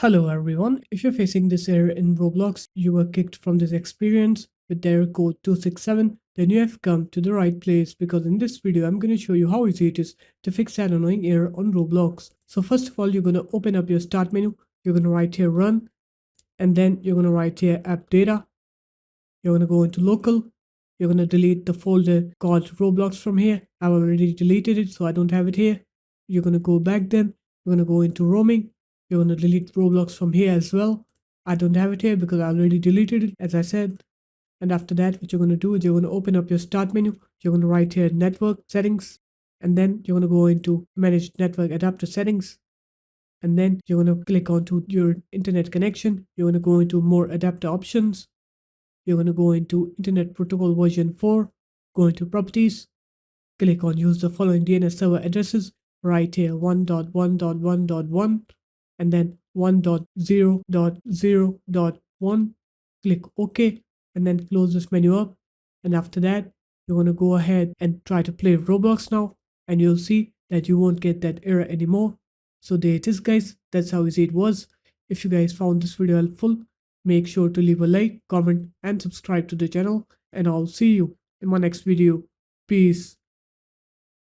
Hello everyone, if you're facing this error in Roblox, you were kicked from this experience with the error code 267, then you have come to the right place because in this video I'm going to show you how easy it is to fix that annoying error on Roblox. So first of all, you're going to open up your start menu, you're going to write here run, and then you're going to write here app data, you're going to go into local, you're going to delete the folder called Roblox from here. I've already deleted it so I don't have it here. You're going to go back then, you're going to go into roaming. You're going to delete Roblox from here as well. I don't have it here because I already deleted it, as I said. And after that, what you're going to do is you're going to open up your start menu. You're going to write here network settings. And then you're going to go into manage network adapter settings. And then you're going to click onto your internet connection. You're going to go into more adapter options. You're going to go into internet protocol version 4. Go into properties. Click on use the following DNS server addresses. Right here 1.1.1.1. and then 1.0.0.1. Click OK and then close this menu up. And after that, you're going to go ahead and try to play Roblox now, and you'll see that you won't get that error anymore. So there it is, guys. That's how easy it was. If you guys found this video helpful, make sure to leave a like, comment, and subscribe to the channel. And I'll see you in my next video. Peace.